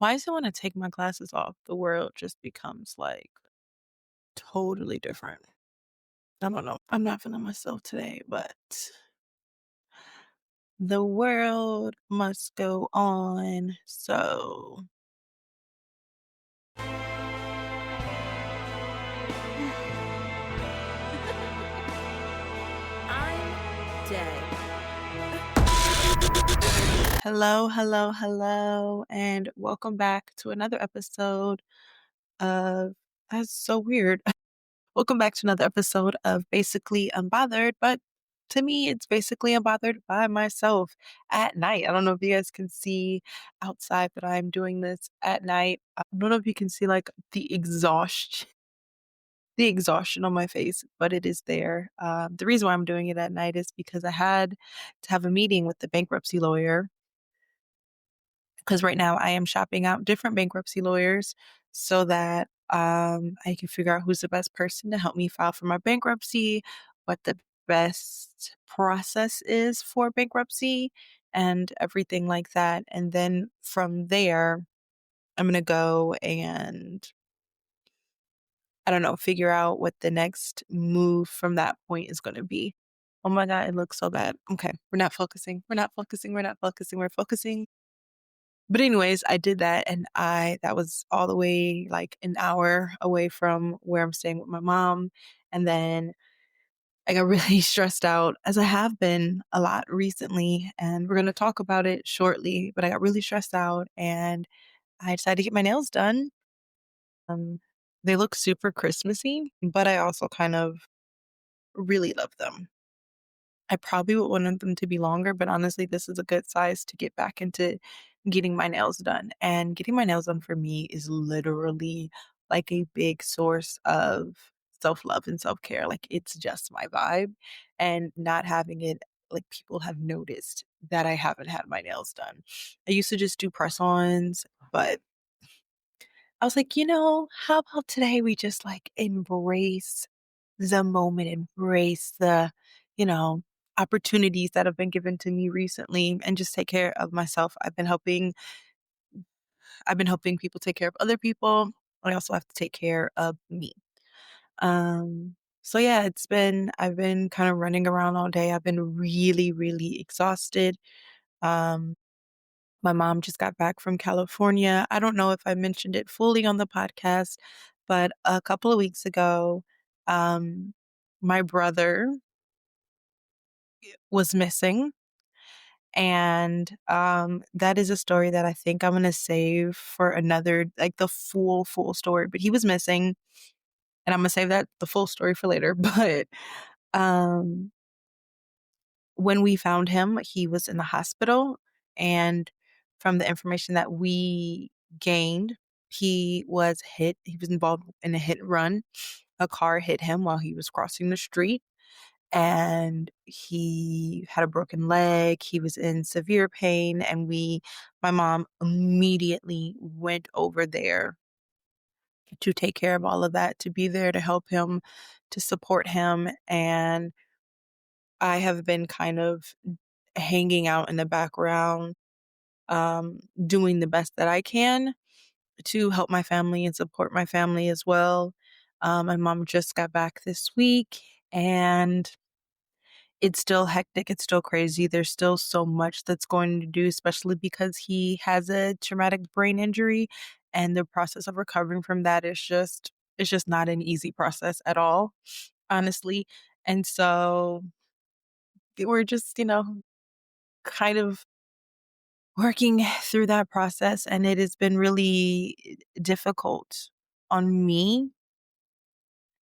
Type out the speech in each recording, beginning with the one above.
Why is it when I take my glasses off, the world just becomes like totally different? I don't know. I'm not feeling myself today, but the world must go on. So I'm dead. hello, hello, hello, and welcome back to another episode of that's so weird. Welcome back to another episode of Basically Unbothered, but to me, it's basically unbothered by myself at night. I don't know if you guys can see outside that I'm doing this at night. I don't know if you can see like the exhaustion on my face, but it is there. The reason why I'm doing it at night is because I had to have a meeting with the bankruptcy lawyer because right now I am shopping out different bankruptcy lawyers so that I can figure out who's the best person to help me file for my bankruptcy, what the best process is for bankruptcy, and everything like that. And then from there, I'm going to go and I don't know, figure out what the next move from that point is going to be. Oh my God, it looks so bad. Okay, we're not focusing. We're not focusing. We're not focusing. We're focusing. But anyways, I did that and that was all the way like an hour away from where I'm staying with my mom. And then I got really stressed out as I have been a lot recently. And we're going to talk about it shortly. But I got really stressed out and I decided to get my nails done. Um, they look super Christmassy, but I also kind of really love them. I probably would want them to be longer, but honestly, this is a good size to get back into getting my nails done. And getting my nails done for me is literally like a big source of self-love and self-care. Like it's just my vibe. And not having it, like people have noticed that I haven't had my nails done. I used to just do press-ons, but I was like, how about today we just like embrace the moment, embrace the, you know, opportunities that have been given to me recently and just take care of myself. I've been helping people take care of other people. I also have to take care of me. So yeah, I've been kind of running around all day. I've been really, really exhausted. Um, my mom just got back from California. I don't know if I mentioned it fully on the podcast, but a couple of weeks ago, um, my brother was missing. And that is a story that I think I'm gonna save for another, like the full story. But he was missing, and I'm gonna save that the full story for later. But um, when we found him, he was in the hospital, and from the information that we gained, he was hit. He was involved in a hit and run. A car hit him while he was crossing the street and he had a broken leg. He was in severe pain. And my mom immediately went over there to take care of all of that, to be there to help him, to support him. And I have been kind of hanging out in the background, doing the best that I can to help my family and support my family as well. My mom just got back this week and it's still hectic. It's still crazy. There's still so much that's going to do, especially because he has a traumatic brain injury and the process of recovering from that it's just not an easy process at all, honestly. And so we're just, kind of working through that process and it has been really difficult on me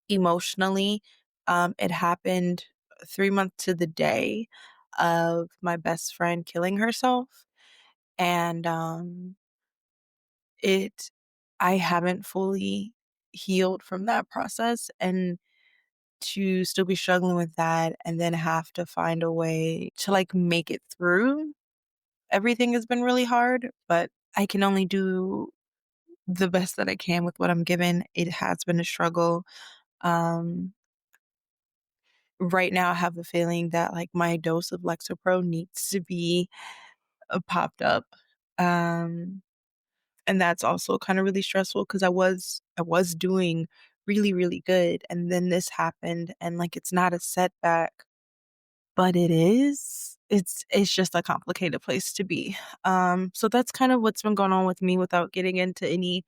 emotionally. It happened 3 months to the day of my best friend killing herself. And it, I haven't fully healed from that process. And to still be struggling with that and then have to find a way to like make it through everything has been really hard, but I can only do the best that I can with what I'm given. It has been a struggle. Um, right now I have a feeling that like my dose of Lexapro needs to be popped up. Um, And that's also kind of really stressful because I was doing really, really good. And then this happened and like it's not a setback, but it is. It's just a complicated place to be. So that's kind of what's been going on with me without getting into any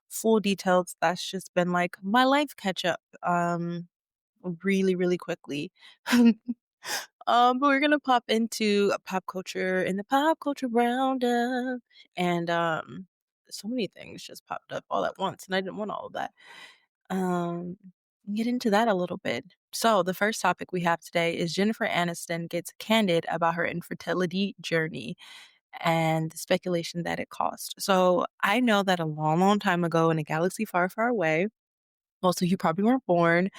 full details. That's just been like my life catch up really, really quickly. But we're gonna pop into a pop culture in the pop culture roundup, and so many things just popped up all at once, and I didn't want all of that. Um, get into that a little bit. So the first topic we have today is Jennifer Aniston gets candid about her infertility journey and the speculation that it caused. So I know that a long, long time ago in a galaxy far, far away, most of you probably weren't born,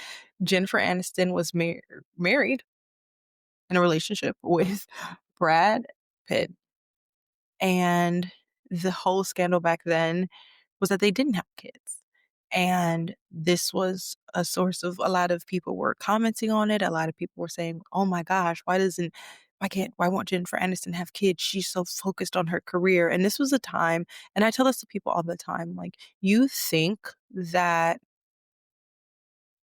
Jennifer Aniston was married in a relationship with Brad Pitt. And the whole scandal back then was that they didn't have kids. And this was a source of a lot of people were commenting on it. A lot of people were saying, "Oh my gosh, why won't Jennifer Aniston have kids? She's so focused on her career." And this was a time, and I tell this to people all the time, like you think that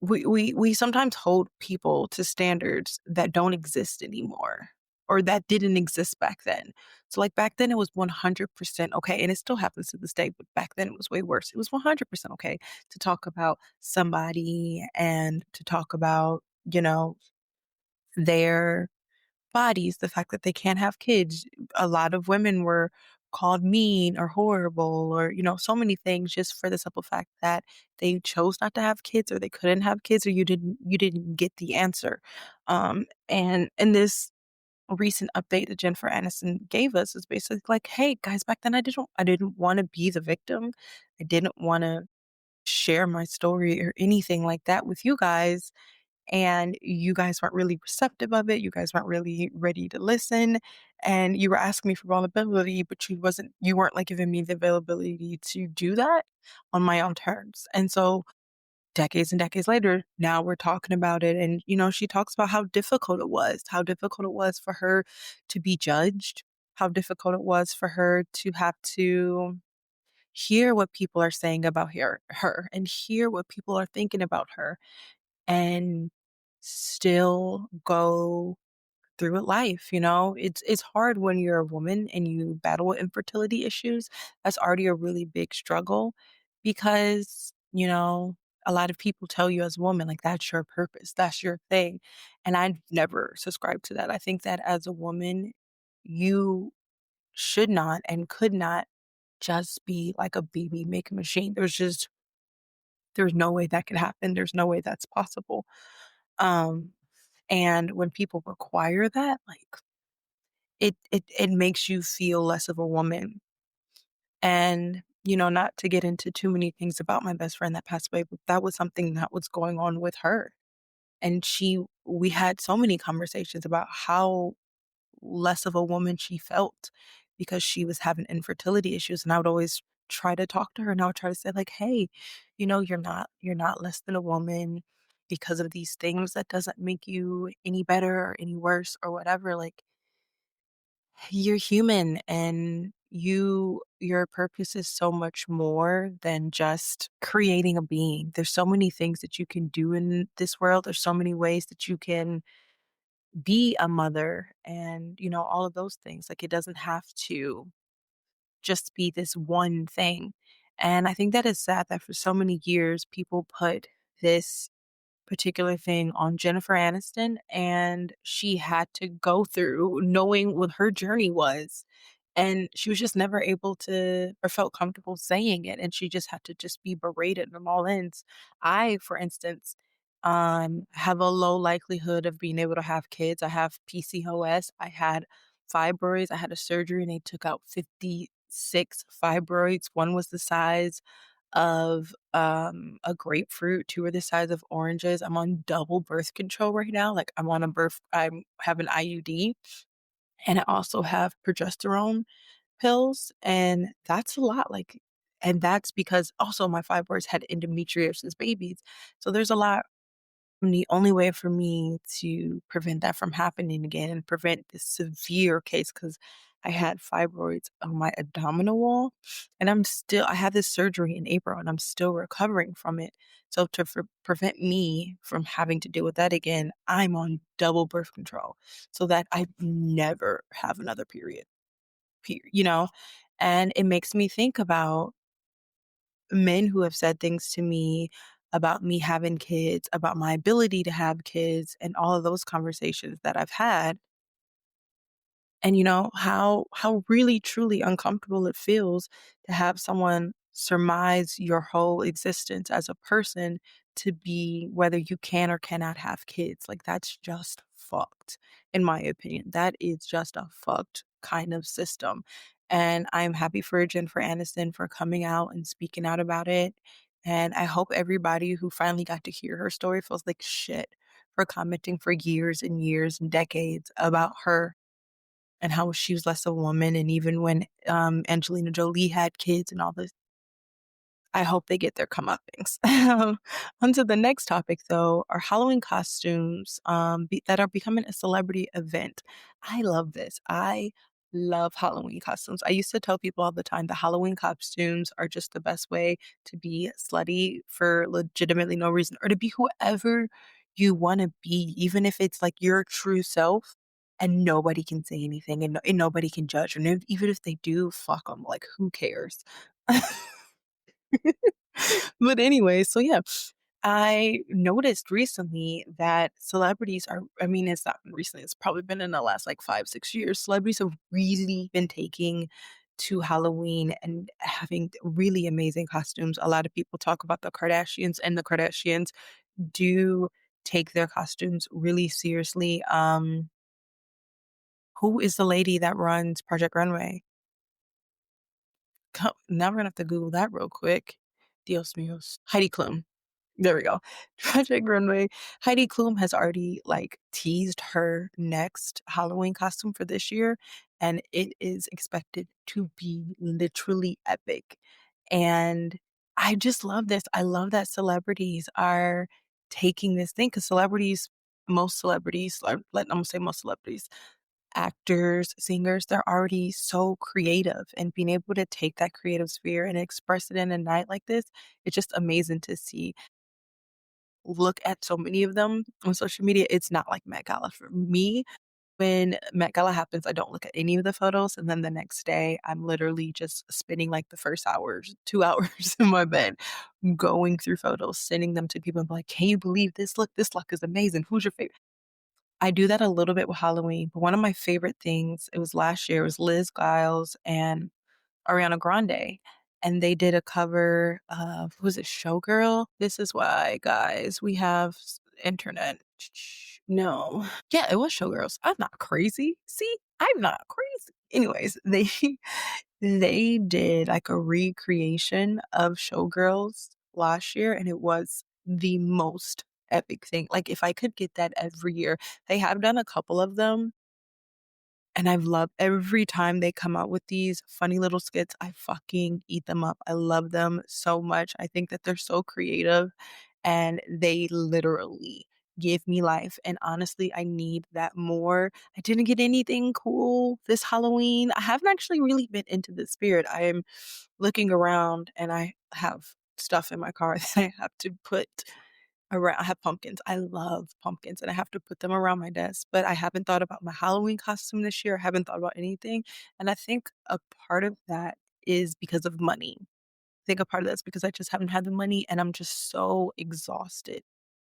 we sometimes hold people to standards that don't exist anymore or that didn't exist back then. So like back then it was 100% okay and it still happens to this day, but back then it was way worse. It was 100% okay to talk about somebody and to talk about, their bodies, the fact that they can't have kids. A lot of women were called mean or horrible or, so many things just for the simple fact that they chose not to have kids or they couldn't have kids or you didn't get the answer. And in this recent update that Jennifer Aniston gave us is basically like, hey guys, back then I didn't want to be the victim. I didn't want to share my story or anything like that with you guys and you guys weren't really receptive of it. You guys weren't really ready to listen, and you were asking me for vulnerability, but you weren't like giving me the availability to do that on my own terms. And so decades and decades later, now we're talking about it, and she talks about how difficult it was for her to be judged, how difficult it was for her to have to hear what people are saying about her and hear what people are thinking about her and still go through it life, It's hard when you're a woman and you battle with infertility issues. That's already a really big struggle because, a lot of people tell you as a woman, like, that's your purpose, that's your thing. And I never subscribed to that. I think that as a woman, you should not and could not just be like a baby making machine. There's no way that could happen. There's no way that's possible. Um, and when people require that, like it makes you feel less of a woman. And, not to get into too many things about my best friend that passed away, but that was something that was going on with her. And we had so many conversations about how less of a woman she felt because she was having infertility issues. And I would always try to talk to her and I would try to say like, hey, you're not less than a woman because of these things. That doesn't make you any better or any worse or whatever. Like you're human and your purpose is so much more than just creating a being. There's so many things that you can do in this world. There's so many ways that you can be a mother and, all of those things. Like it doesn't have to just be this one thing. And I think that is sad that for so many years people put this particular thing on Jennifer Aniston and she had to go through knowing what her journey was. And she was just never able to or felt comfortable saying it. And she just had to just be berated on all ends. I, for instance, have a low likelihood of being able to have kids. I have PCOS. I had fibroids. I had a surgery and they took out 56 fibroids. One was the size of a grapefruit, two are the size of oranges. I'm on double birth control right now. Like I have an IUD and I also have progesterone pills, and that's a lot, like and that's because also my fibroids had endometriosis babies. So there's a lot. And the only way for me to prevent that from happening again and prevent this severe case, because I had fibroids on my abdominal wall, and I had this surgery in April, and I'm still recovering from it. So to prevent me from having to deal with that again, I'm on double birth control so that I never have another period. And it makes me think about men who have said things to me about me having kids, about my ability to have kids, and all of those conversations that I've had. And how really truly uncomfortable it feels to have someone surmise your whole existence as a person to be whether you can or cannot have kids. Like, that's just fucked, in my opinion. That is just a fucked kind of system. And I'm happy for Jennifer Aniston for coming out and speaking out about it. And I hope everybody who finally got to hear her story feels like shit for commenting for years and years and decades about her and how she was less a woman, and even when, Angelina Jolie had kids and all this, I hope they get their comeuppance. Onto the next topic, though, are Halloween costumes, that are becoming a celebrity event. I love this. I love Halloween costumes. I used to tell people all the time that Halloween costumes are just the best way to be slutty for legitimately no reason, or to be whoever you wanna be, even if it's, like, your true self, and nobody can say anything, and nobody can judge, and even if they do, fuck them. Like, who cares? But anyway, so yeah, I noticed recently that celebrities are, I mean, it's not recently, it's probably been in the last like 5, 6 years. Celebrities have really been taking to Halloween and having really amazing costumes. A lot of people talk about the Kardashians, and the Kardashians do take their costumes really seriously. Who is the lady that runs Project Runway? Now we're gonna have to Google that real quick. Dios míos. Heidi Klum. There we go. Project Runway. Heidi Klum has already, like, teased her next Halloween costume for this year, and it is expected to be literally epic. And I just love this. I love that celebrities are taking this thing, because most celebrities, I'm gonna say most celebrities, actors, singers, they're already so creative, and being able to take that creative sphere and express it in a night like this, it's just amazing to see. Look at so many of them on social media. It's not like Met Gala for me. When Met Gala happens, I don't look at any of the photos, and then the next day, I'm literally just spending, like, the first hours, 2 hours in my bed, going through photos, sending them to people, and be like, "Can you believe this look? This look is amazing. Who's your favorite?" I do that a little bit with Halloween, but one of my favorite things, it was last year, it was Liz Giles and Ariana Grande, and they did a cover of, was it Showgirl? This is why, guys, we have internet. No. Yeah, it was Showgirls. I'm not crazy. See? I'm not crazy. Anyways, they they did, like, a recreation of Showgirls last year, and it was the most epic thing. Like, if I could get that every year. They have done a couple of them, and I've loved every time they come out with these funny little skits, I fucking eat them up. I love them so much. I think that they're so creative, and they literally give me life. And honestly, I need that more. I didn't get anything cool this Halloween. I haven't actually really been into the spirit. I am looking around, and I have stuff in my car that I have to put around. I have pumpkins. I love pumpkins, and I have to put them around my desk, but I haven't thought about my Halloween costume this year. I haven't thought about anything, and I think a part of that is because of money. I think a part of that's because I just haven't had the money, and I'm just so exhausted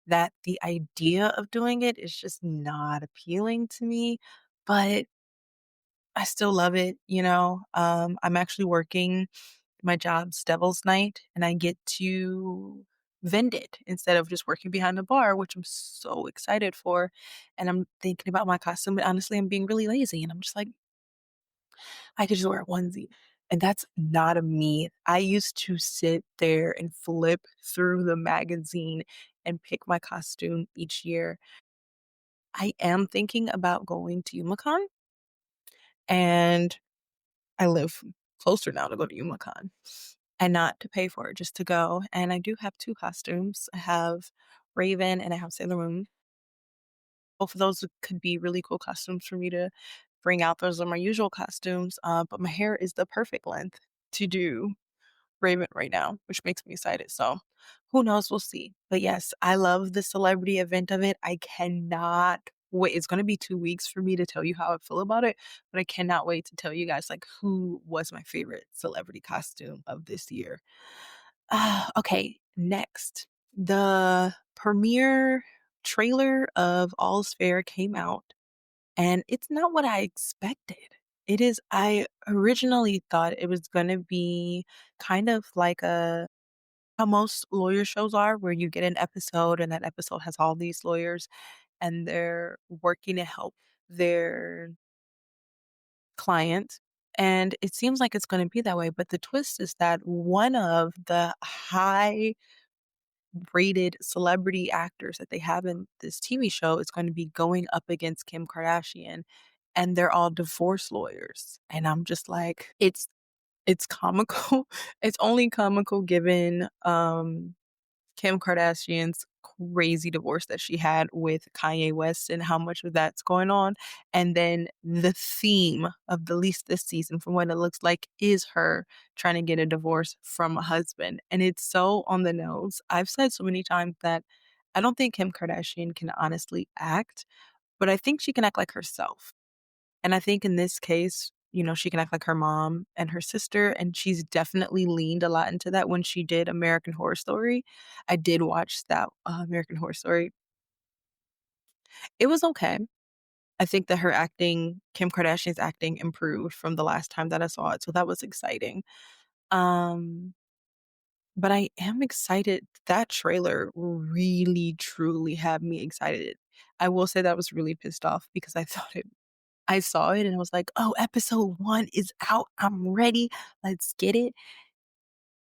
that the idea of doing it is just not appealing to me, but I still love it. I'm actually working my job's Devil's Night, and I get to vend it instead of just working behind the bar, which I'm so excited for. And I'm thinking about my costume, but honestly, I'm being really lazy, and I'm just like, I could just wear a onesie. And that's not a me. I used to sit there and flip through the magazine and pick my costume each year. I am thinking about going to UMaCon, and I live closer now to go to UMaCon, and not to pay for it, just to go. And I do have 2 costumes. I have Raven and I have Sailor Moon. Both of those could be really cool costumes for me to bring out those are my usual costumes, but my hair is the perfect length to do Raven right now, which makes me excited. So who knows? We'll see. But yes, I love the celebrity event of it. I cannot wait. It's going to be 2 weeks for me to tell you how I feel about it, but I cannot wait to tell you guys like who was my favorite celebrity costume of this year. Okay, next. The premiere trailer of All's Fair came out, and it's not what I expected. It is I originally thought it was gonna be kind of like a how most lawyer shows are, where you get an episode and that episode has all these lawyers and they're working to help their client. And it seems like it's gonna be that way, but the twist is that one of the high rated celebrity actors that they have in this TV show is going to be going up against Kim Kardashian, and they're all divorce lawyers. And I'm just like, it's comical. It's only comical given Kim Kardashian's crazy divorce that she had with Kanye West and how much of that's going on. And then the theme of the least this season, from what it looks like, is her trying to get a divorce from a husband. And it's so on the nose. I've said so many times that I don't think Kim Kardashian can honestly act, but I think she can act like herself. And I think in this case, she can act like her mom and her sister, and she's definitely leaned a lot into that when she did American Horror Story. I did watch that, American Horror Story. It was okay. I think that Kim Kardashian's acting improved from the last time that I saw it, so that was exciting. Um, but I am excited. That trailer really, truly had me excited. I will say that I was really pissed off because I saw it and I was like, "Oh, episode 1 is out. I'm ready. Let's get it."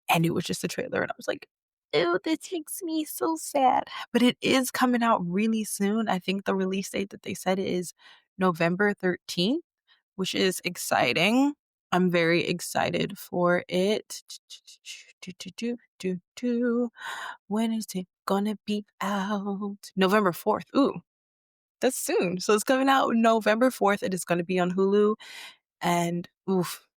And it was just a trailer, and I was like, "Ew, this makes me so sad." But it is coming out really soon. I think the release date that they said is November 13th, which is exciting. I'm very excited for it. When is it gonna be out? November 4th. Ooh, that's soon. So it's coming out November 4th. It is gonna be on Hulu. And oof,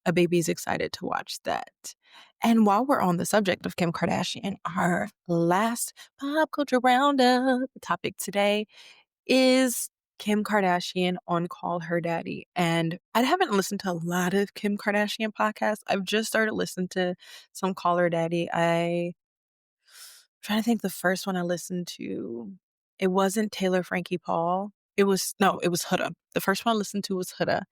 a baby's excited to watch that. And while we're on the subject of Kim Kardashian, our last pop culture roundup topic today is Kim Kardashian on Call Her Daddy. And I haven't listened to a lot of Kim Kardashian podcasts. I've just started listening to some Call Her Daddy. Trying to think the first one I listened to, it wasn't Taylor Frankie Paul. It was no, it was Huda. The first one I listened to was Huda.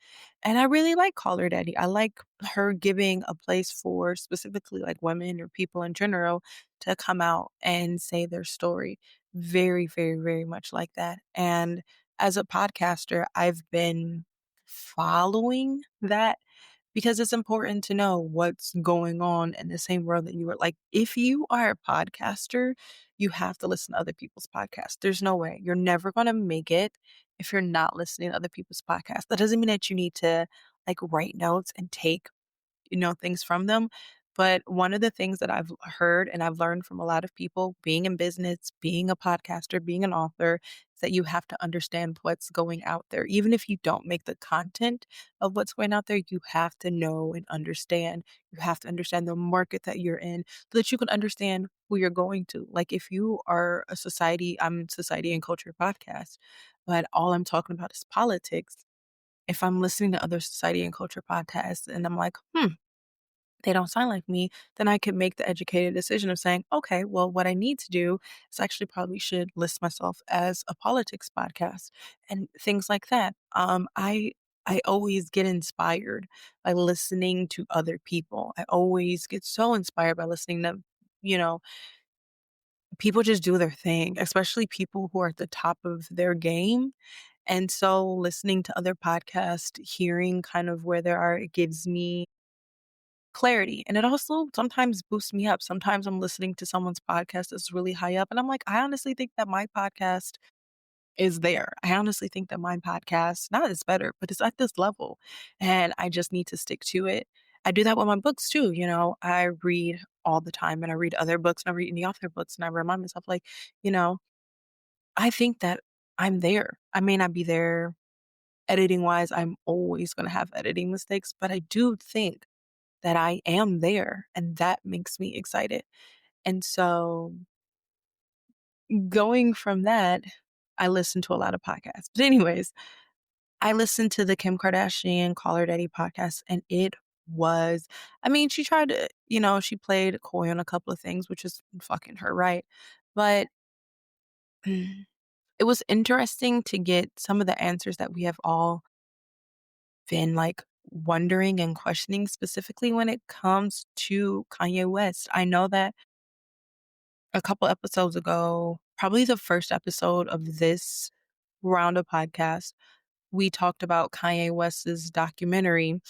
And I really like Call Her Daddy. I like her giving a place for specifically like women or people in general to come out and say their story. Very, very, very much like that. And as a podcaster, I've been following that because it's important to know what's going on in the same world that you are. Like, if you are a podcaster, you have to listen to other people's podcasts. There's no way. You're never going to make it if you're not listening to other people's podcasts. That doesn't mean that you need to like write notes and take things from them. But one of the things that I've heard and I've learned from a lot of people being in business, being a podcaster, being an author, is that you have to understand what's going out there. Even if you don't make the content of what's going out there, you have to know and understand. You have to understand the market that you're in so that you can understand who you're going to. Like if you are I'm society and culture podcast, but all I'm talking about is politics. If I'm listening to other society and culture podcasts and I'm like, they don't sound like me, then I could make the educated decision of saying, okay, well, what I need to do is actually probably should list myself as a politics podcast and things like that. I always get inspired by listening to other people. I always get so inspired by listening to, you know, people just do their thing, especially people who are at the top of their game. And so listening to other podcasts, hearing kind of where they are, it gives me clarity. And it also sometimes boosts me up. Sometimes I'm listening to someone's podcast that's really high up, and I'm like, I honestly think that my podcast is there. I honestly think that my podcast not is better, but it's at this level. And I just need to stick to it. I do that with my books too. I read all the time and I read other books and I read any author books and I remind myself, like, you know, I think that I'm there. I may not be there editing wise, I'm always going to have editing mistakes, but I do think that I am there and that makes me excited. And so going from that, I listen to a lot of podcasts. But anyways, I listened to the Kim Kardashian Call Her Daddy podcast and it was, I mean, she tried to, she played coy on a couple of things, which is fucking her right. But it was interesting to get some of the answers that we have all been like wondering and questioning, specifically when it comes to Kanye West. I know that a couple episodes ago, probably the first episode of this Roundup podcast, we talked about Kanye West's documentary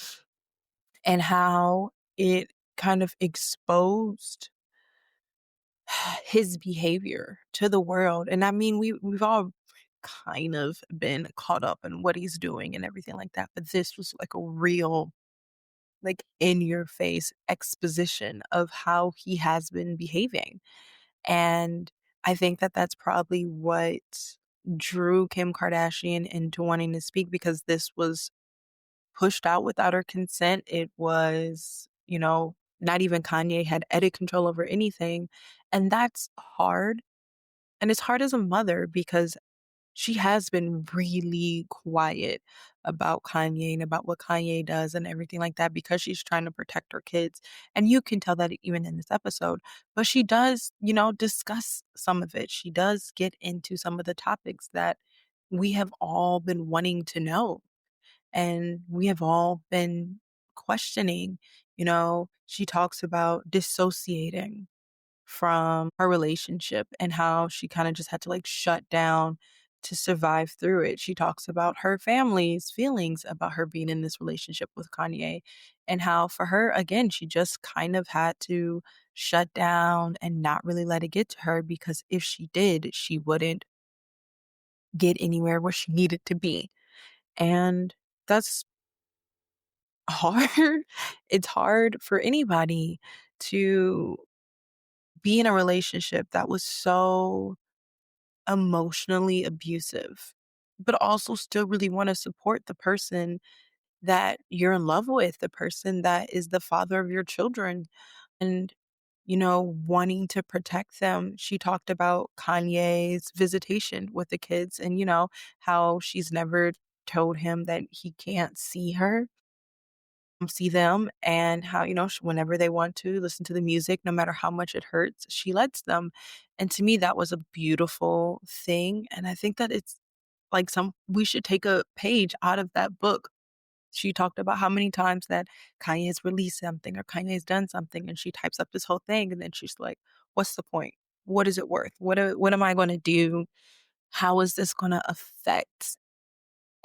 and how it kind of exposed his behavior to the world. And I mean, we've all kind of been caught up in what he's doing and everything like that. But this was like a real, like in your face exposition of how he has been behaving. And I think that that's probably what drew Kim Kardashian into wanting to speak because this was pushed out without her consent. It was, not even Kanye had edit control over anything. And that's hard. And it's hard as a mother because she has been really quiet about Kanye and about what Kanye does and everything like that because she's trying to protect her kids. And you can tell that even in this episode. But she does, discuss some of it. She does get into some of the topics that we have all been wanting to know and we have all been questioning. She talks about dissociating from her relationship and how she kind of just had to like shut down to survive through it. She talks about her family's feelings about her being in this relationship with Kanye and how for her, again, she just kind of had to shut down and not really let it get to her because if she did, she wouldn't get anywhere where she needed to be. And that's hard. It's hard for anybody to be in a relationship that was so emotionally abusive, but also still really want to support the person that you're in love with, the person that is the father of your children, and, wanting to protect them. She talked about Kanye's visitation with the kids and, how she's never told him that he can't see them and how, whenever they want to listen to the music, no matter how much it hurts, she lets them. And to me, that was a beautiful thing. And I think that it's like we should take a page out of that book. She talked about how many times that Kanye has released something or Kanye has done something and she types up this whole thing. And then she's like, what's the point? What is it worth? What am I going to do? How is this going to affect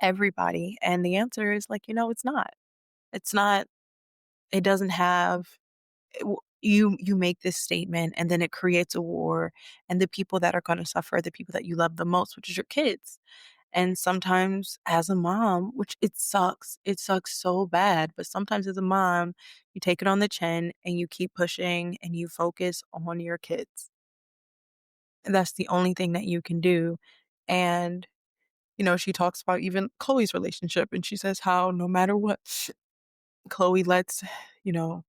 everybody? And the answer is like, it's not. It's not it doesn't have you make this statement and then it creates a war and the people that are going to suffer are the people that you love the most, which is your kids. And sometimes as a mom, which it sucks so bad, but sometimes as a mom, you take it on the chin and you keep pushing and you focus on your kids. And that's the only thing that you can do. And she talks about even Chloe's relationship and she says how no matter what Chloe lets,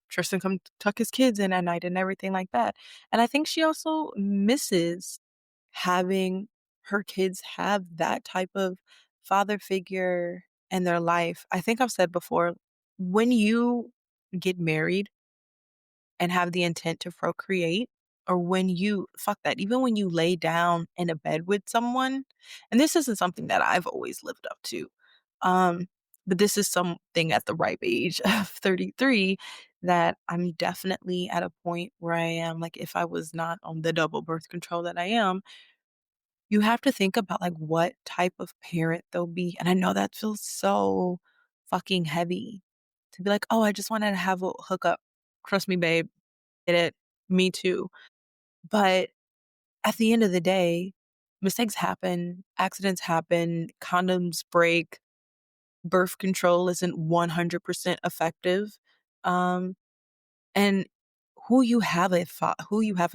Tristan come tuck his kids in at night and everything like that. And I think she also misses having her kids have that type of father figure in their life. I think I've said before, when you get married, and have the intent to procreate, or when you fuck that, even when you lay down in a bed with someone, and this isn't something that I've always lived up to, um, but this is something at the ripe age of 33 that I'm definitely at a point where I am like, if I was not on the double birth control that I am, you have to think about like what type of parent they'll be. And I know that feels so fucking heavy to be like, oh, I just wanted to have a hookup. Trust me, babe, get it. Me too. But at the end of the day, mistakes happen, accidents happen, condoms break, birth control isn't 100% effective. Um, and who you have a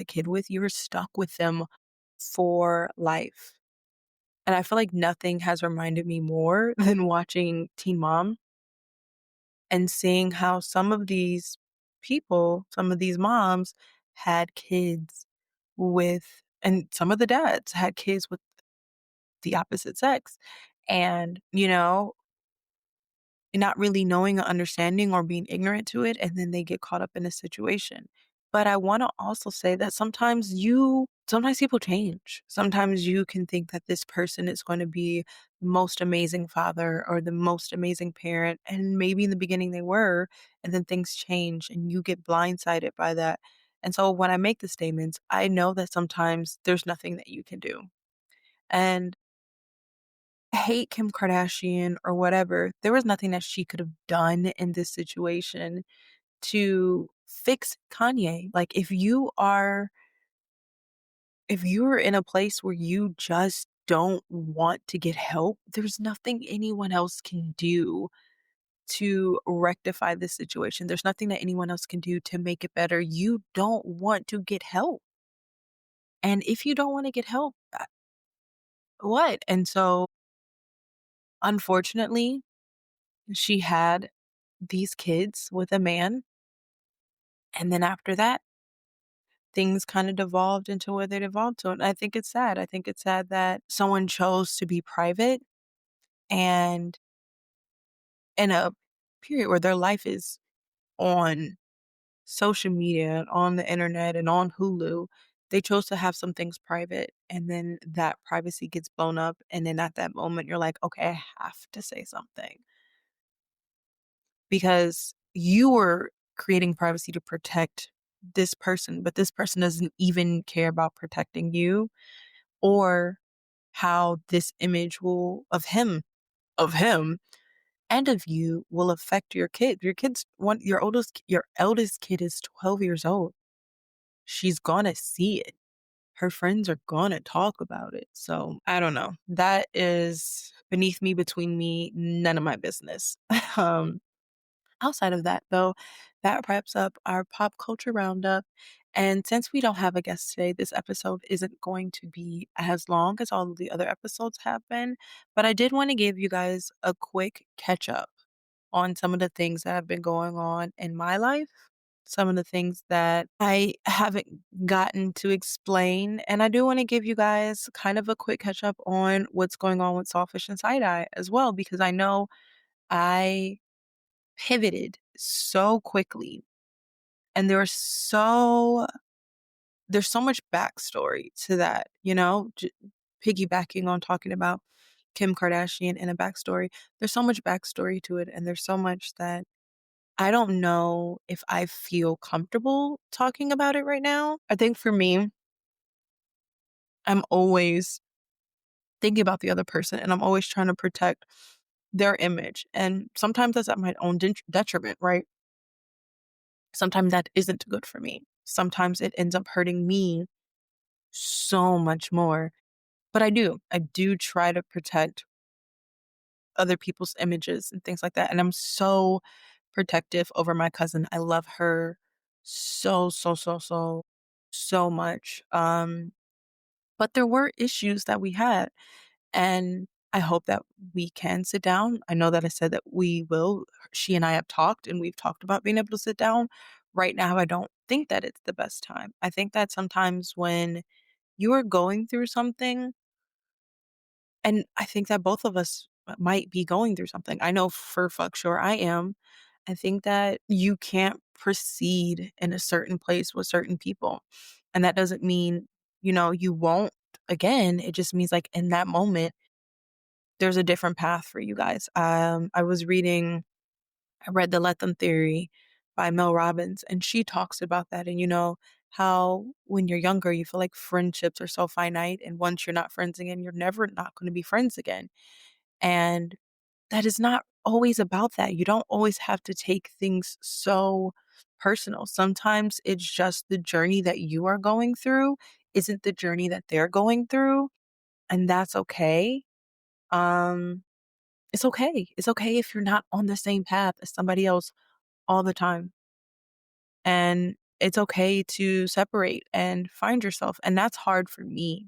kid with, you're stuck with them for life. And I feel like nothing has reminded me more than watching Teen Mom and seeing how some of these people, some of these moms had kids with, and some of the dads had kids with the opposite sex. And, not really knowing or understanding or being ignorant to it, and then they get caught up in a situation. But I wanna also say that sometimes people change. Sometimes you can think that this person is going to be the most amazing father or the most amazing parent, and maybe in the beginning they were, and then things change and you get blindsided by that. And so when I make the statements, I know that sometimes there's nothing that you can do. And hate Kim Kardashian or whatever, there was nothing that she could have done in this situation to fix Kanye. Like if you're in a place where you just don't want to get help, there's nothing anyone else can do to rectify this situation. There's nothing that anyone else can do to make it better. You don't want to get help. And if you don't want to get help, what? And so unfortunately, she had these kids with a man. And then after that, things kind of devolved into where they devolved to. And I think it's sad. I think it's sad that someone chose to be private and in a period where their life is on social media and on the internet and on Hulu, they chose to have some things private. And then that privacy gets blown up. And then at that moment, you're like, okay, I have to say something because you were creating privacy to protect this person, but this person doesn't even care about protecting you or how this image will of him and of you will affect your kid. Your kid's one your eldest kid is 12 years old. She's gonna see it. Her friends are gonna talk about it. So I don't know. That is beneath me, between me, none of my business. um Outside of that, though, that wraps up our pop culture roundup. And since we don't have a guest today, this episode isn't going to be as long as all of the other episodes have been. But I did want to give you guys a quick catch up on some of the things that have been going on in my life, some of the things that I haven't gotten to explain. And I do want to give you guys kind of a quick catch up on what's going on with Sawfish and Side Eye as well, because I know I pivoted so quickly and there's so much backstory to that, piggybacking on talking about Kim Kardashian and a backstory. There's so much backstory to it and there's so much that I don't know if I feel comfortable talking about it right now. I think for me, I'm always thinking about the other person and I'm always trying to protect their image. And sometimes that's at my own detriment, right? Sometimes that isn't good for me. Sometimes it ends up hurting me so much more. But I do try to protect other people's images and things like that. And I'm so protective over my cousin. I love her so, so, so, so, so much. But there were issues that we had. And I hope that we can sit down. I know that I said that we will. She and I have talked and we've talked about being able to sit down. Right now, I don't think that it's the best time. I think that sometimes when you are going through something, and I think that both of us might be going through something. I know for fuck sure I am. I think that you can't proceed in a certain place with certain people. And that doesn't mean, you won't again. It just means like in that moment, there's a different path for you guys. I read The Let Them Theory by Mel Robbins, and she talks about that. And how when you're younger, you feel like friendships are so finite. And once you're not friends again, you're never not going to be friends again. And that is not always about that. You don't always have to take things so personal. Sometimes it's just the journey that you are going through isn't the journey that they're going through. And that's okay. Um, it's okay. It's okay if you're not on the same path as somebody else all the time. And it's okay to separate and find yourself. And that's hard for me.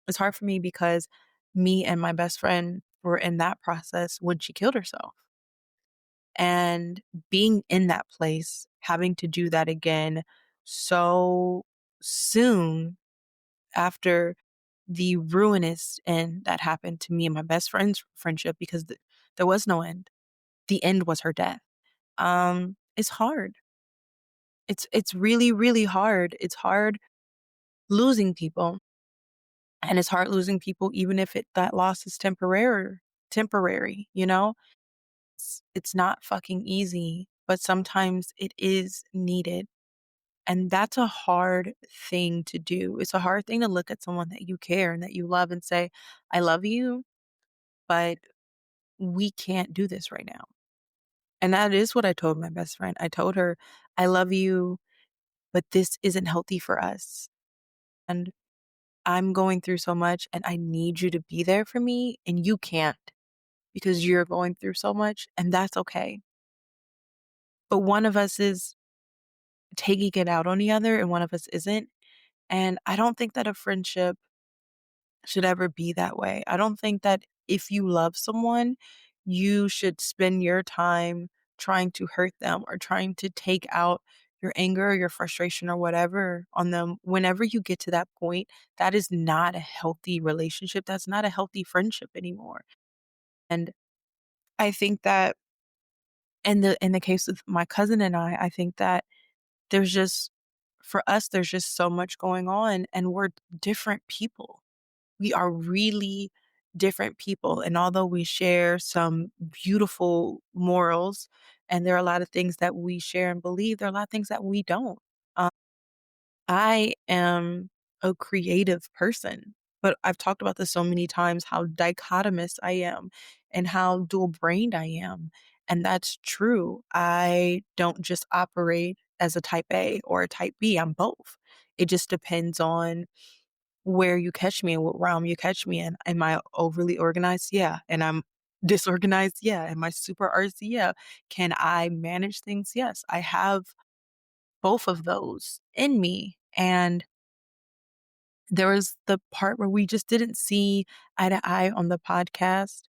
It's hard for me because me and my best friend were in that process when she killed herself. And being in that place, having to do that again so soon after the ruinous end that happened to me and my best friend's friendship because there was no end. The end was her death. It's hard. It's really, really hard. It's hard losing people, and it's hard losing people even if that loss is temporary, you know? It's not fucking easy, but sometimes it is needed. And that's a hard thing to do. It's a hard thing to look at someone that you care and that you love and say, I love you, but we can't do this right now. And that is what I told my best friend. I told her, I love you, but this isn't healthy for us. And I'm going through so much and I need you to be there for me. And you can't because you're going through so much. And that's okay. But one of us is taking it out on the other and one of us isn't. And I don't think that a friendship should ever be that way. I don't think that if you love someone, you should spend your time trying to hurt them or trying to take out your anger or your frustration or whatever on them. Whenever you get to that point, that is not a healthy relationship. That's not a healthy friendship anymore. And I think that in the case of my cousin and I think that there's just for us, there's just so much going on and we're different people. We are really different people. And although we share some beautiful morals, and there are a lot of things that we share and believe, there are a lot of things that we don't. Um, I am a creative person, but I've talked about this so many times how dichotomous I am and how dual brained I am. And that's true. I don't just operate as a type A or a type B, I'm both. It just depends on where you catch me and what realm you catch me in. Am I overly organized? Yeah. And I'm disorganized? Yeah. Am I super artsy? Yeah. Can I manage things? Yes. I have both of those in me. And there was the part where we just didn't see eye to eye on the podcast.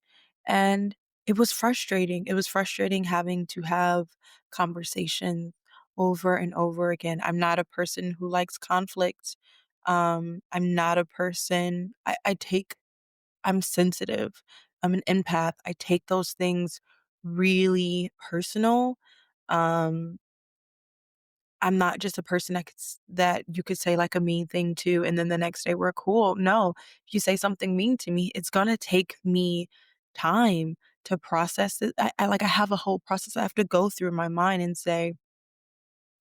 And it was frustrating. It was frustrating having to have conversations over and over again. I'm not a person who likes conflict. I'm not a person, I'm sensitive. I'm an empath. I take those things really personal. Um, I'm not just a person that you could say like a mean thing to, and then the next day we're cool. No, if you say something mean to me, it's gonna take me time to process it. I have a whole process I have to go through in my mind and say,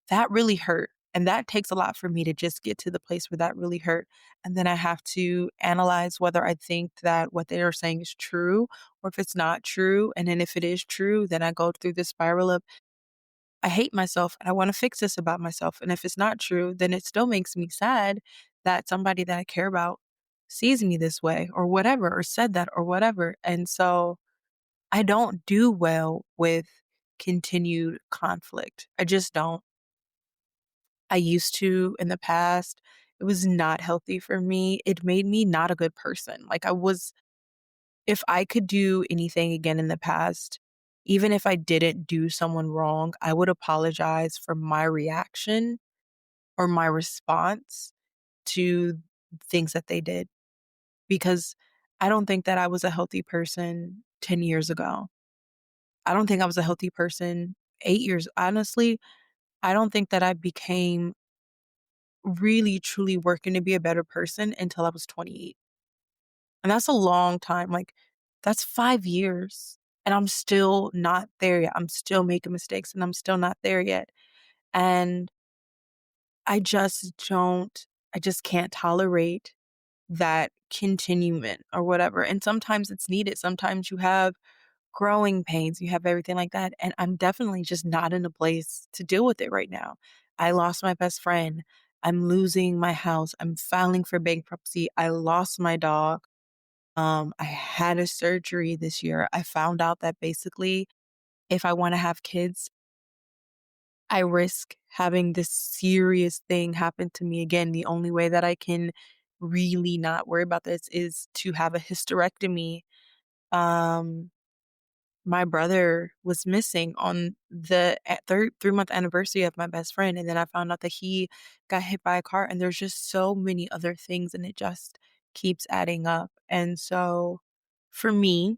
that really hurt. And that takes a lot for me to just get to the place where that really hurt. And then I have to analyze whether I think that what they are saying is true or if it's not true. And then if it is true, then I go through the spiral of I hate myself and I want to fix this about myself. And if it's not true, then it still makes me sad that somebody that I care about sees me this way or whatever, or said that or whatever. And so I don't do well with continued conflict. I just don't. I used to in the past. It was not healthy for me. It made me not a good person. If I could do anything again in the past, even if I didn't do someone wrong, I would apologize for my reaction or my response to things that they did because I don't think that I was a healthy person 10 years ago. I don't think I was a healthy person 8 years. Honestly, I don't think that I became really truly working to be a better person until I was 28. And that's a long time. That's 5 years. And I'm still not there yet. I'm still making mistakes and I'm still not there yet. And I just can't tolerate that continuement or whatever. And sometimes it's needed. Sometimes you have growing pains, you have everything like that. And I'm definitely just not in a place to deal with it right now. I lost my best friend. I'm losing my house. I'm filing for bankruptcy. I lost my dog. I had a surgery this year. I found out that basically, if I want to have kids, I risk having this serious thing happen to me again. The only way that I can really not worry about this is to have a hysterectomy. Um, my brother was missing on the 3-month anniversary of my best friend, and then I found out that he got hit by a car, and there's just so many other things, and it just keeps adding up. And so for me,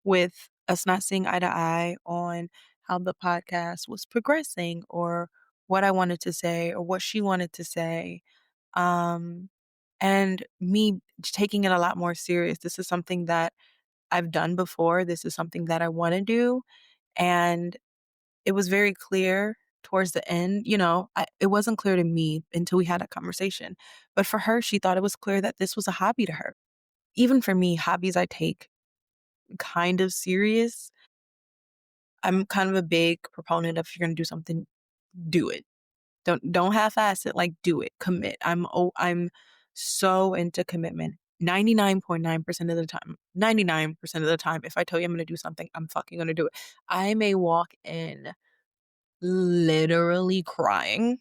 with us not seeing eye to eye on how the podcast was progressing or what I wanted to say or what she wanted to say, um, and me taking it a lot more serious. This is something that I've done before. This is something that I want to do. And it was very clear towards the end, it wasn't clear to me until we had a conversation. But for her, she thought it was clear that this was a hobby to her. Even for me, hobbies I take kind of serious. I'm kind of a big proponent of if you're going to do something, do it. Don't half-ass it, like, do it, commit. I'm so into commitment. 99.9% of the time, 99% of the time, if I tell you I'm gonna do something, I'm fucking gonna do it. I may walk in literally crying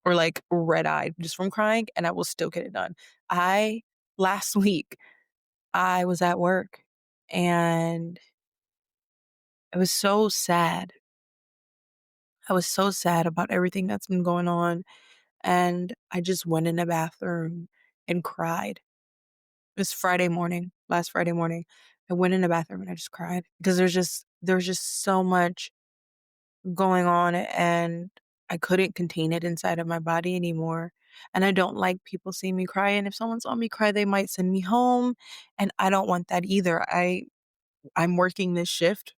or, like, red-eyed just from crying, and I will still get it done. I Last week, I was at work, and I was so sad. I was so sad about everything that's been going on. And I just went in the bathroom and cried. It was Friday morning, last Friday morning. I went in the bathroom and I just cried because there's just so much going on, and I couldn't contain it inside of my body anymore. And I don't like people seeing me cry. And if someone saw me cry, they might send me home. And I don't want that either. I'm working this shift.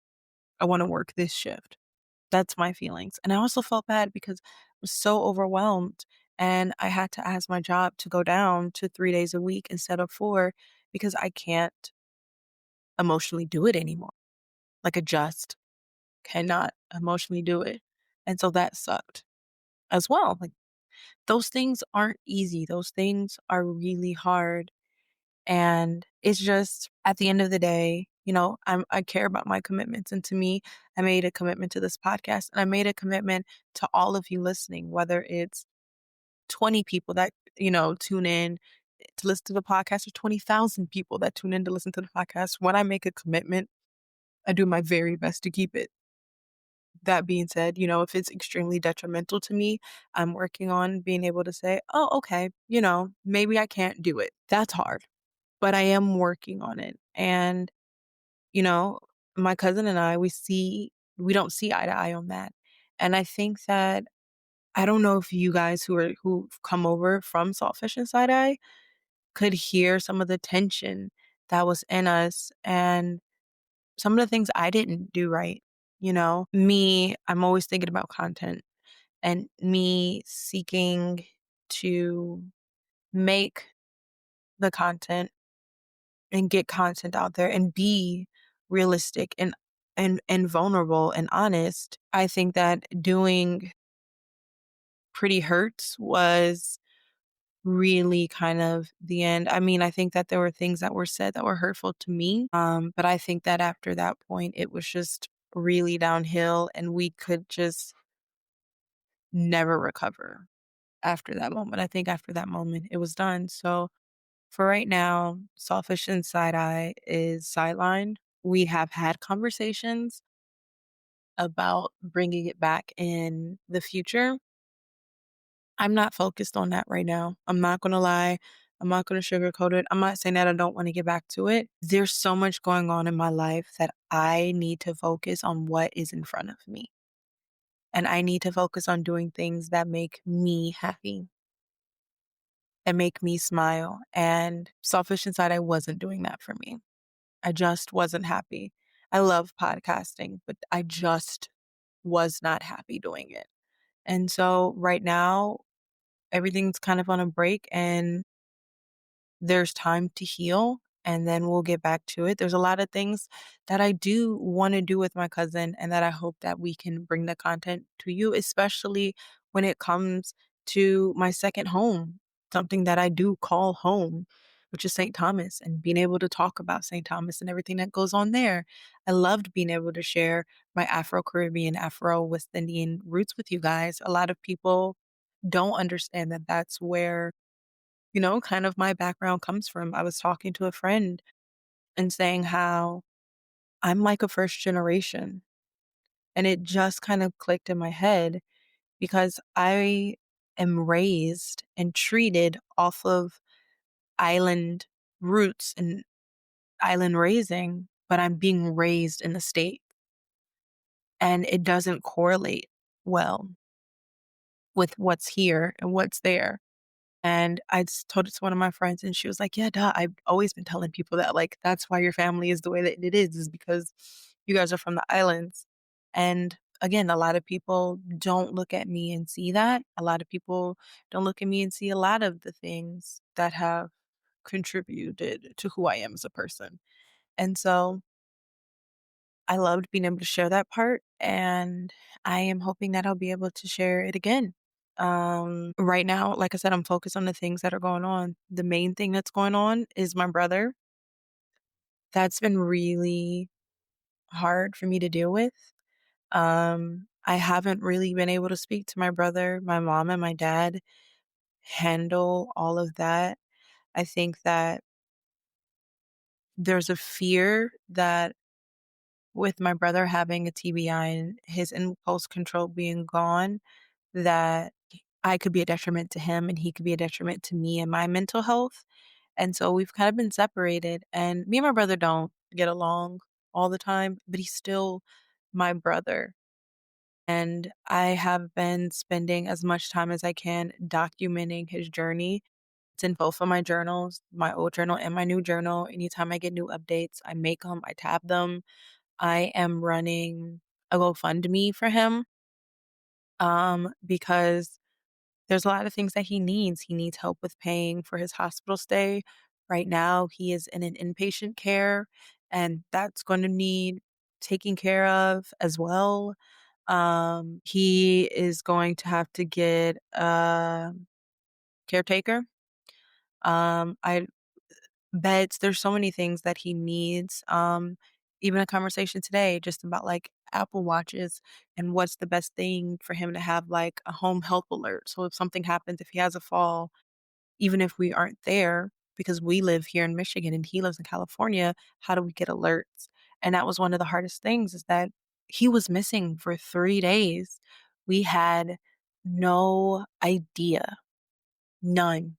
I want to work this shift. That's my feelings. And I also felt bad because I was so overwhelmed, and I had to ask my job to go down to 3 days a week instead of 4 because I can't emotionally do it anymore. Like, I just cannot emotionally do it. And so that sucked as well. Like, those things aren't easy. Those things are really hard. And it's just at the end of the day, I care about my commitments. And to me, I made a commitment to this podcast, and I made a commitment to all of you listening, whether it's 20 people that, tune in to listen to the podcast or 20,000 people that tune in to listen to the podcast. When I make a commitment, I do my very best to keep it. That being said, if it's extremely detrimental to me, I'm working on being able to say, oh, okay, maybe I can't do it. That's hard, but I am working on it. And, you know, my cousin and I, we don't see eye to eye on that. And I think that I don't know if you guys who've come over from Saltfish and Side Eye could hear some of the tension that was in us and some of the things I didn't do right. Me, I'm always thinking about content, and me seeking to make the content and get content out there and be realistic and vulnerable and honest. I think that doing Pretty Hurts was really kind of the end. I mean, I think that there were things that were said that were hurtful to me. But I think that after that point, it was just really downhill, and we could just never recover after that moment. I think after that moment, it was done. So for right now, Selfish and Side Eye is sidelined. We have had conversations about bringing it back in the future. I'm not focused on that right now. I'm not going to lie. I'm not going to sugarcoat it. I'm not saying that I don't want to get back to it. There's so much going on in my life that I need to focus on what is in front of me. And I need to focus on doing things that make me happy and make me smile. And Selfish Inside, I wasn't doing that for me. I just wasn't happy. I love podcasting, but I just was not happy doing it. And so right now, everything's kind of on a break, and there's time to heal, and then we'll get back to it. There's a lot of things that I do want to do with my cousin, and that I hope that we can bring the content to you, especially when it comes to my second home, something that I do call home, which is St. Thomas, and being able to talk about St. Thomas and everything that goes on there. I loved being able to share my Afro Caribbean, Afro West Indian roots with you guys. A lot of people don't understand that that's where kind of my background comes from. I was talking to a friend and saying how I'm like a first generation. And it just kind of clicked in my head because I am raised and treated off of island roots and island raising, but I'm being raised in the state and it doesn't correlate well with what's here and what's there. And I just told it to one of my friends, and she was like, "Yeah, duh. I've always been telling people that, like, that's why your family is the way that it is because you guys are from the islands." And again, a lot of people don't look at me and see that. A lot of people don't look at me and see a lot of the things that have contributed to who I am as a person. And so I loved being able to share that part, and I am hoping that I'll be able to share it again. Right now, like I said, I'm focused on the things that are going on. The main thing that's going on is my brother. That's been really hard for me to deal with. I haven't really been able to speak to my brother. My mom and my dad handle all of that. I think that there's a fear that with my brother having a TBI and his impulse control being gone, that I could be a detriment to him and he could be a detriment to me and my mental health. And so we've kind of been separated. And me and my brother don't get along all the time, but he's still my brother. And I have been spending as much time as I can documenting his journey. It's in both of my journals, my old journal and my new journal. Anytime I get new updates, I make them, I tab them. I am running a GoFundMe for him because there's a lot of things that he needs. He needs help with paying for his hospital stay. Right now, he is in an inpatient care, and that's going to need taking care of as well. He is going to have to get a caretaker. I beds. There's so many things that he needs. Even a conversation today just about like Apple Watches and what's the best thing for him to have like a home health alert. So if something happens, if he has a fall, even if we aren't there, because we live here in Michigan and he lives in California, how do we get alerts? And that was one of the hardest things is that he was missing for 3 days. We had no idea, none,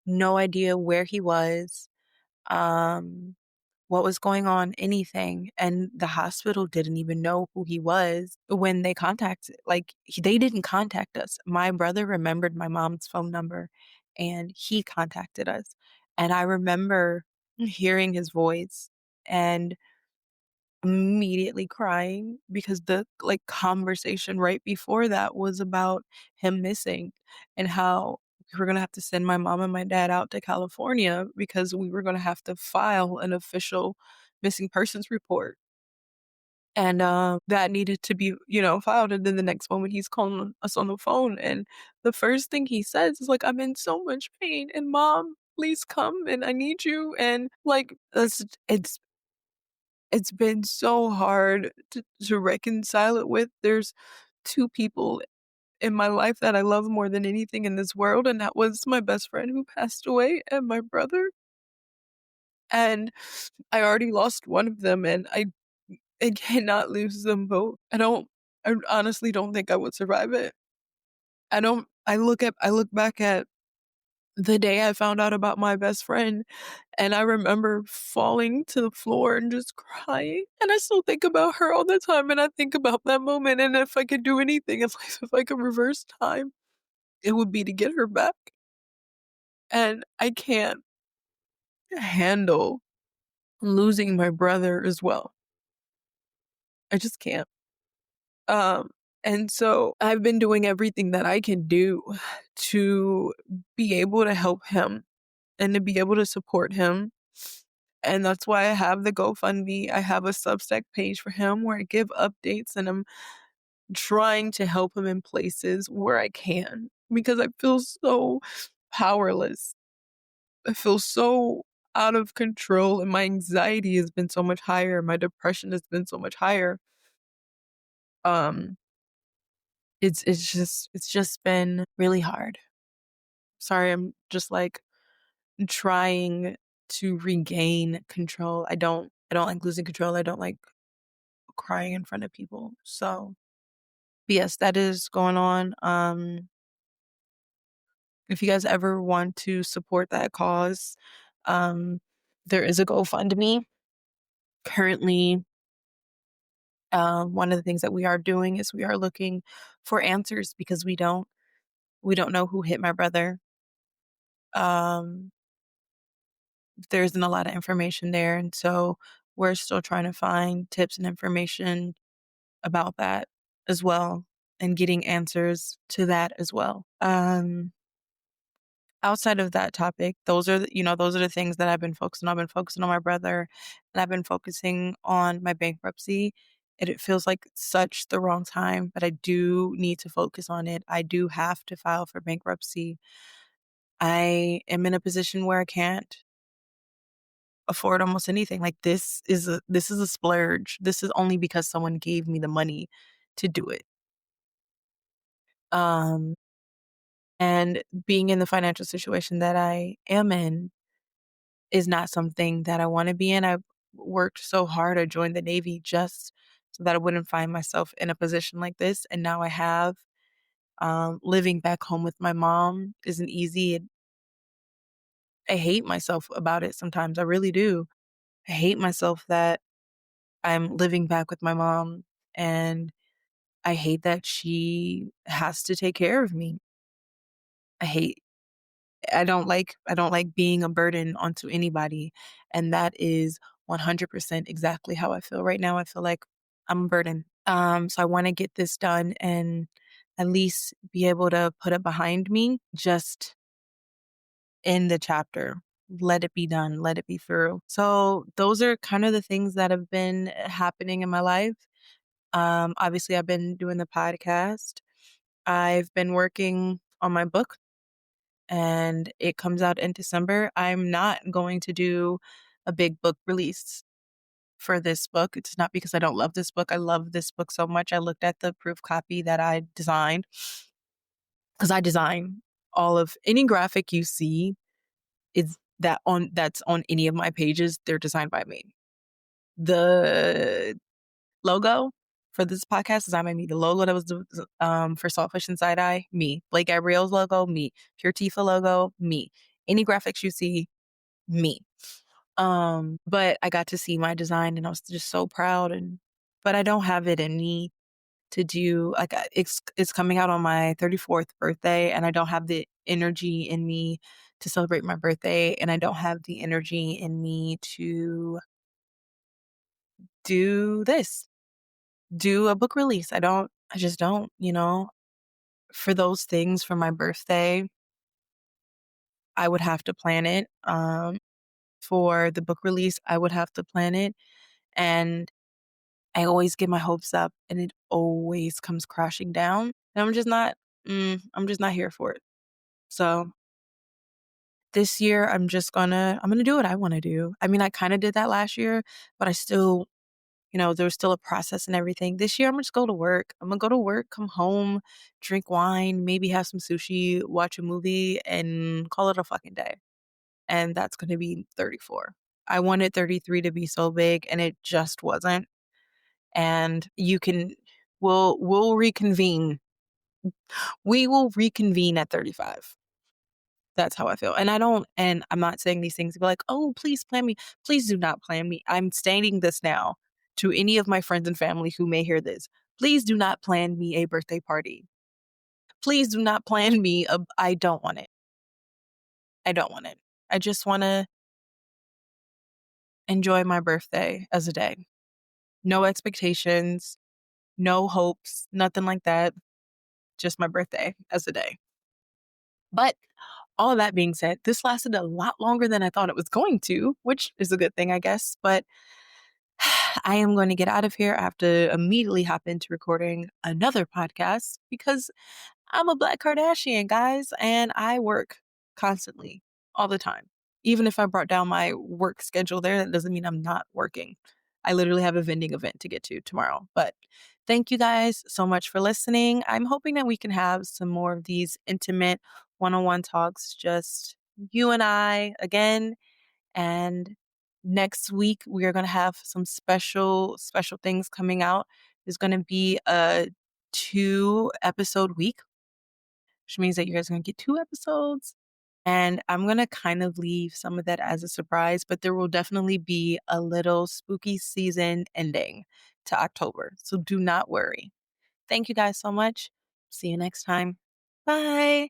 no idea where he was. Um, what was going on, anything. And the hospital didn't even know who he was when they contacted, like, they didn't contact us. My brother remembered my mom's phone number and he contacted us. And I remember hearing his voice and immediately crying because the like conversation right before that was about him missing and how we were going to have to send my mom and my dad out to California because we were going to have to file an official missing persons report. And that needed to be, filed. And then the next moment he's calling us on the phone. And the first thing he says is like, I'm in so much pain. And mom, please come and I need you. And like, it's been so hard to reconcile it with. There's 2 people in my life that I love more than anything in this world, and that was my best friend who passed away and my brother, and I already lost one of them, and I cannot lose them both. I honestly don't think I would survive it. I look back at the day I found out about my best friend, and I remember falling to the floor and just crying, and I still think about her all the time, and I think about that moment, and if I could do anything in life, if I could reverse time, it would be to get her back, and I can't handle losing my brother as well. I just can't. Um, and so I've been doing everything that I can do to be able to help him and to be able to support him. And that's why I have the GoFundMe. I have a Substack page for him where I give updates and I'm trying to help him in places where I can because I feel so powerless. I feel so out of control and my anxiety has been so much higher. My depression has been so much higher. Um, it's just been really hard. Sorry, I'm just like trying to regain control. I don't like losing control. I don't like crying in front of people. So, but yes, that is going on. If you guys ever want to support that cause, um, there is a GoFundMe currently. One of the things that we are doing is we are looking for answers because we don't know who hit my brother. Um, there isn't a lot of information there, and so we're still trying to find tips and information about that as well, and getting answers to that as well. Outside of that topic, those are the things that I've been focusing on. I've been focusing on my brother, and I've been focusing on my bankruptcy. It feels like such the wrong time, but I do need to focus on it. I do have to file for bankruptcy. I am in a position where I can't afford almost anything. Like this is a splurge. This is only because someone gave me the money to do it. Um, and being in the financial situation that I am in is not something that I want to be in. I worked so hard. I joined the Navy just so that I wouldn't find myself in a position like this. And now I have. Living back home with my mom isn't easy. I hate myself about it sometimes. I really do. I hate myself that I'm living back with my mom, and I hate that she has to take care of me. I hate I don't like being a burden onto anybody, and that is 100% exactly how I feel right now. I feel like I'm a burden. So I want to get this done and at least be able to put it behind me, just end the chapter. Let it be done, let it be through. So those are kind of the things that have been happening in my life. Obviously I've been doing the podcast. I've been working on my book, and it comes out in December. I'm not going to do a big book release for this book. It's not because I don't love this book. I love this book so much. I looked at the proof copy that I designed, because I design all of any graphic you see is that's on any of my pages. They're designed by me. The logo for this podcast designed by me. The logo that was for Saltfish and Side Eye, me. Blake Gabriel's logo, me. Pure Tifa logo, me. Any graphics you see, me. But I got to see my design, and I was just so proud. But I don't have it in me to do like it's coming out on my 34th birthday, and I don't have the energy in me to celebrate my birthday, and I don't have the energy in me to do this, do a book release. I just don't. For those things for my birthday, I would have to plan it. For the book release, I would have to plan it. And I always get my hopes up, and it always comes crashing down. And I'm just not here for it. So this year I'm gonna do what I want to do. I mean, I kind of did that last year, but I still, there's still a process and everything. This year I'm gonna just go to work. I'm gonna go to work, come home, drink wine, maybe have some sushi, watch a movie, and call it a fucking day. And that's gonna be 34. I wanted 33 to be so big, and it just wasn't. And we'll reconvene. We will reconvene at 35. That's how I feel. And I'm not saying these things to be like, oh, please plan me. Please do not plan me. I'm stating this now to any of my friends and family who may hear this. Please do not plan me a birthday party. Please do not plan me I don't want it. I don't want it. I just want to enjoy my birthday as a day. No expectations, no hopes, nothing like that. Just my birthday as a day. But all of that being said, this lasted a lot longer than I thought it was going to, which is a good thing, I guess. But I am going to get out of here. I have to immediately hop into recording another podcast because I'm a Black Kardashian, guys, and I work constantly, all the time. Even if I brought down my work schedule there, that doesn't mean I'm not working. I literally have a vending event to get to tomorrow. But thank you guys so much for listening. I'm hoping that we can have some more of these intimate one on one talks, just you and I again. And next week, we are going to have some special things coming out. There's going to be a 2-episode week, which means that you guys are going to get 2 episodes. And I'm going to kind of leave some of that as a surprise, but there will definitely be a little spooky season ending to October. So do not worry. Thank you guys so much. See you next time. Bye.